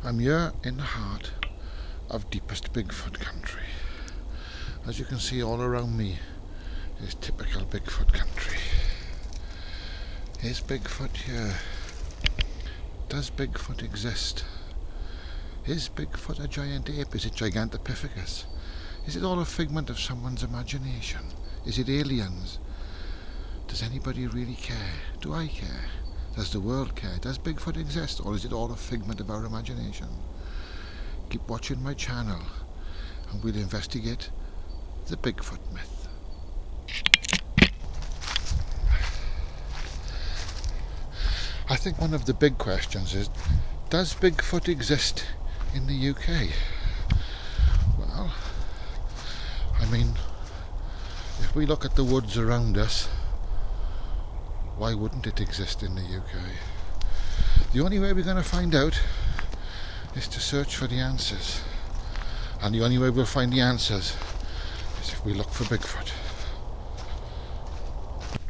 I'm here in the heart of deepest Bigfoot country. As you can see all around me is typical Bigfoot country. Is Bigfoot here? Does Bigfoot exist? Is Bigfoot a giant ape? Is it Gigantopithecus? Is it all a figment of someone's imagination? Is it aliens? Does anybody really care? Do I care? Does the world care? Does Bigfoot exist, or is it all a figment of our imagination? Keep watching my channel and we'll investigate the Bigfoot myth. I think one of the big questions is, does Bigfoot exist in the UK? Well, I mean, if we look at the woods around us, why wouldn't it exist in the UK? The only way we're going to find out is to search for the answers. And the only way we'll find the answers is if we look for Bigfoot.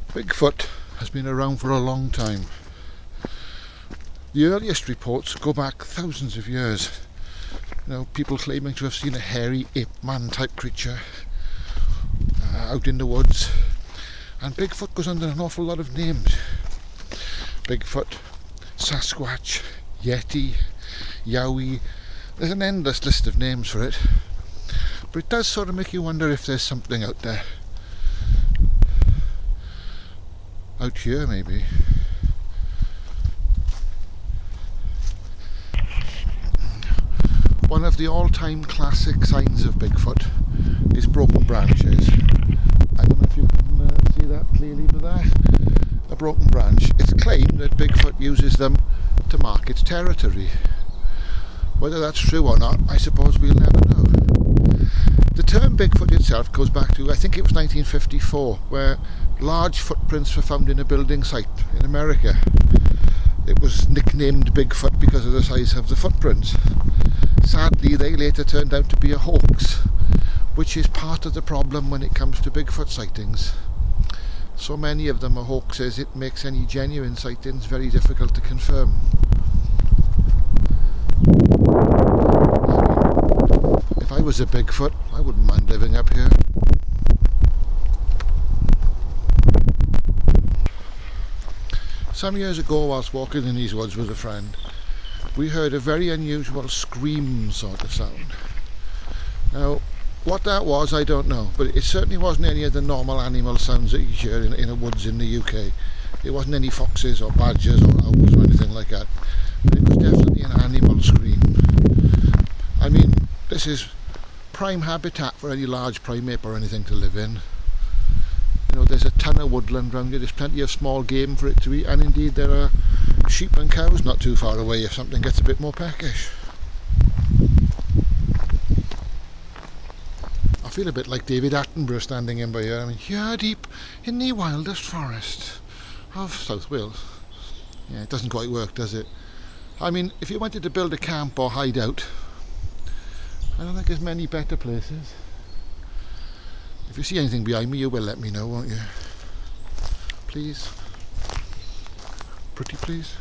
Bigfoot has been around for a long time. The earliest reports go back thousands of years. You know, people claiming to have seen a hairy ape-man type creature out in the woods. And Bigfoot goes under an awful lot of names. Bigfoot, Sasquatch, Yeti, Yowie. There's an endless list of names for it. But it does sort of make you wonder if there's something out there. Out here, maybe. One of the all-time classic signs of Bigfoot is broken branches. I don't know if you can see that clearly, but there, a broken branch. It's claimed that Bigfoot uses them to mark its territory. Whether that's true or not, I suppose we'll never know. The term Bigfoot itself goes back to, I think it was 1954, where large footprints were found in a building site in America. It was nicknamed Bigfoot because of the size of the footprints. Sadly, they later turned out to be a hoax, which is part of the problem when it comes to Bigfoot sightings. So many of them are hoaxes, it makes any genuine sightings very difficult to confirm. If I was a Bigfoot, I wouldn't mind living up here. Some years ago, whilst walking in these woods with a friend, we heard a very unusual scream sort of sound. Now, what that was, I don't know, but it certainly wasn't any of the normal animal sounds that you hear in the woods in the UK. It wasn't any foxes or badgers or owls or anything like that, but it was definitely an animal scream. I mean, this is prime habitat for any large primate or anything to live in. You know, there's a ton of woodland around here, there's plenty of small game for it to eat, and indeed there are sheep and cows not too far away if something gets a bit more peckish. I feel a bit like David Attenborough standing in by here. I mean, here deep in the wildest forest of South Wales. Yeah, it doesn't quite work, does it? I mean, if you wanted to build a camp or hideout, I don't think there's many better places. If you see anything behind me, you will let me know, won't you? Please. Pretty please.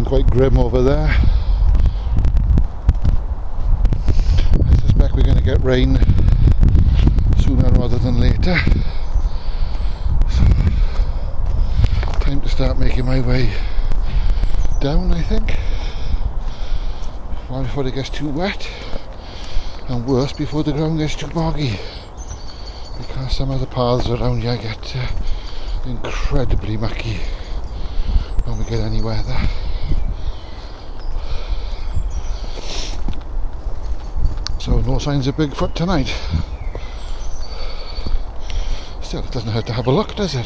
Quite grim over there. I suspect we're going to get rain sooner rather than later. So, time to start making my way down, I think. Well, before it gets too wet, and worse, before the ground gets too boggy. Because some of the paths around here get incredibly mucky when we get any weather. So no signs of Bigfoot tonight. Still, it doesn't hurt to have a look, does it?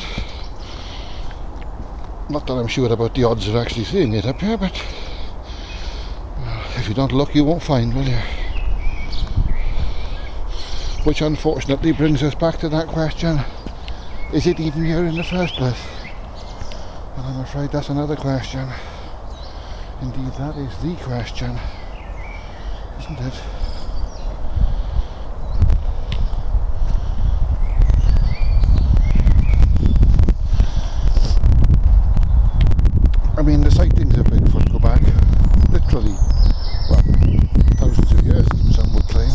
Not that I'm sure about the odds of actually seeing it up here, but if you don't look, you won't find, will you? Which unfortunately brings us back to that question, is it even here in the first place? And I'm afraid that's another question. Indeed, that is the question, isn't it? I mean, the sightings of Bigfoot go back literally, well, thousands of years, even some would claim.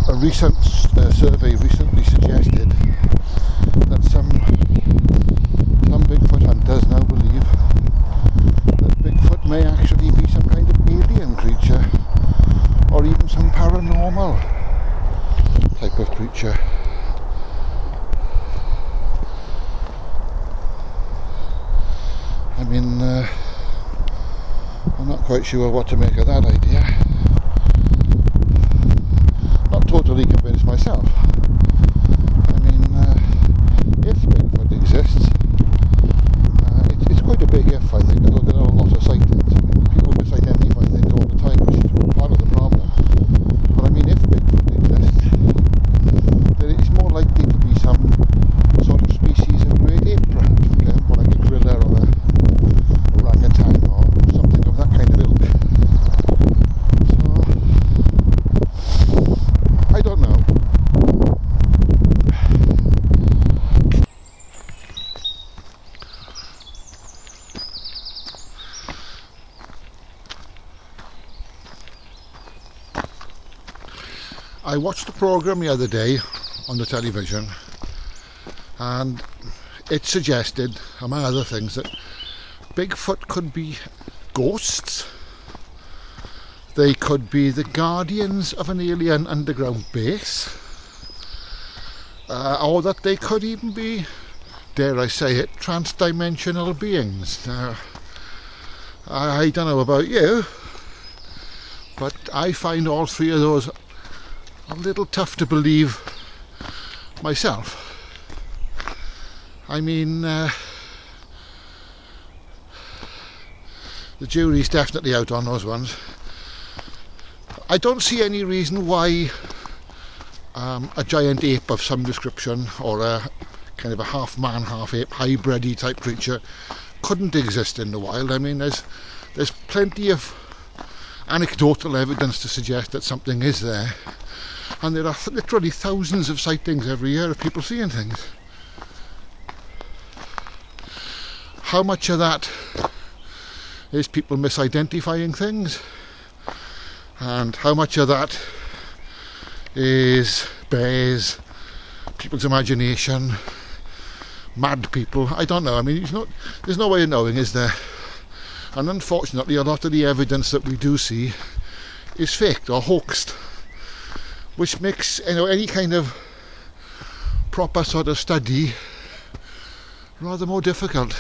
A recent survey recently suggested that some Bigfoot hunters now believe that Bigfoot may actually be some kind of alien creature, or even some paranormal type of creature. I mean, I'm not quite sure what to make of that idea. Not totally convinced myself. I mean, if Bigfoot exists, it's quite a big if, I think, although there are a lot of sightings. I mean, people misidentify things all the time, which is part of the problem. But I mean, if Bigfoot exists, then it's more likely to be some sort of species of great ape, perhaps, for example, like a gorilla or a orangutan or something of that kind of ilk. So, I don't know. I watched a programme the other day on the television, and it suggested, among other things, that Bigfoot could be ghosts, they could be the guardians of an alien underground base, or that they could even be, dare I say it, trans-dimensional beings. Now, I don't know about you, but I find all three of those a little tough to believe myself. I mean, the jury's definitely out on those ones. I don't see any reason why a giant ape of some description, or a kind of a half man, half ape, hybrid-y type creature couldn't exist in the wild. I mean, there's plenty of anecdotal evidence to suggest that something is there, and there are literally thousands of sightings every year of people seeing things. How much of that is people misidentifying things, and how much of that is bears, people's imagination, mad people? I don't know. I mean, there's no way of knowing, is there? And unfortunately, a lot of the evidence that we do see is faked or hoaxed, which makes, any kind of proper sort of study rather more difficult.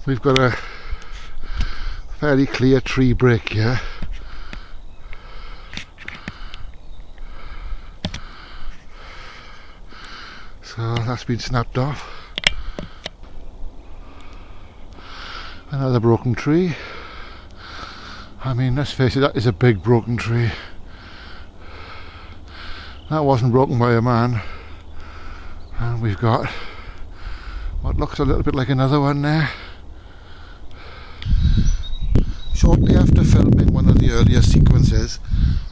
We've got a fairly clear tree break here. So that's been snapped off. Another broken tree. I mean, let's face it, that is a big broken tree. That wasn't broken by a man. And we've got what looks a little bit like another one there. Shortly after filming one of the earlier sequences,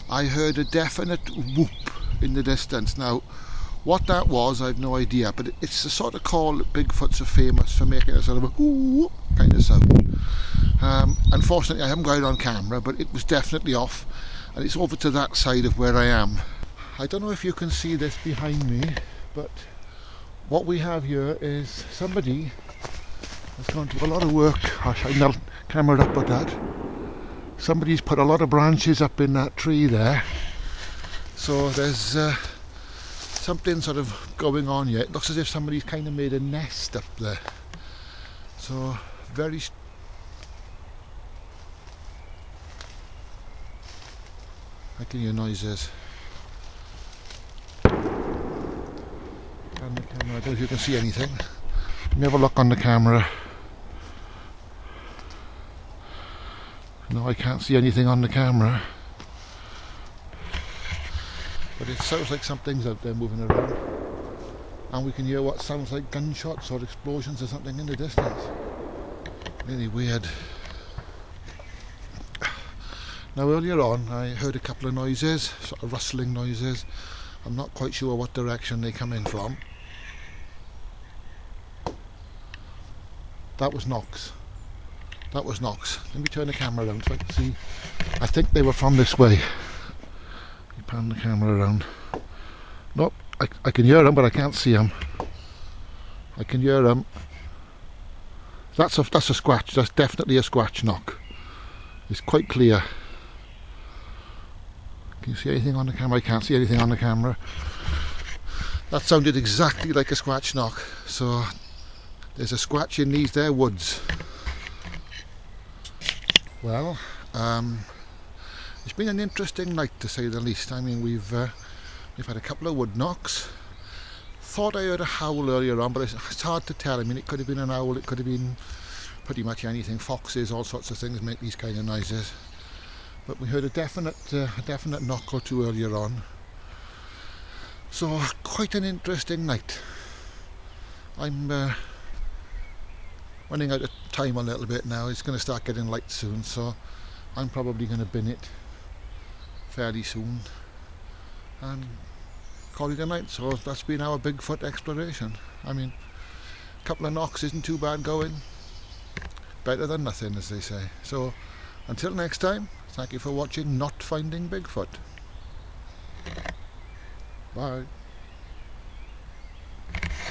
I heard a definite whoop in the distance. Now, what that was, I've no idea, but it's the sort of call that Bigfoots are famous for making, a sort of a whoop kind of sound. Unfortunately, I haven't got it on camera, but it was definitely off, and it's over to that side of where I am. I don't know if you can see this behind me, but what we have here is somebody has gone to a lot of work. I'll shine the camera up at that. Somebody's put a lot of branches up in that tree there, so there's something sort of going on here. It looks as if somebody's kind of made a nest up there. So very I can hear noises. On the camera, I don't know if you can see anything. Let me have a look on the camera. No, I can't see anything on the camera. But it sounds like something's out there moving around. And we can hear what sounds like gunshots or explosions or something in the distance. Really weird. Now earlier on I heard a couple of noises, sort of rustling noises. I'm not quite sure what direction they come in from. That was knocks. That was knocks. Let me turn the camera around so I can see. I think they were from this way. You pan the camera around. Nope, I can hear them but I can't see them. I can hear them. That's a scratch. That's definitely a scratch knock. It's quite clear. Can you see anything on the camera? I can't see anything on the camera. That sounded exactly like a scratch knock. So there's a scratch in these there woods. Well, it's been an interesting night to say the least. I mean, we've had a couple of wood knocks. Thought I heard a howl earlier on, but it's hard to tell. I mean, it could have been an owl, it could have been pretty much anything. Foxes, all sorts of things make these kind of noises. But we heard a definite knock or two earlier on. So quite an interesting night. I'm running out of time a little bit now. It's going to start getting light soon, so I'm probably going to bin it fairly soon and call it a night. So that's been our Bigfoot exploration. I mean, a couple of knocks isn't too bad going. Better than nothing, as they say. So until next time, thank you for watching Not Finding Bigfoot. Bye.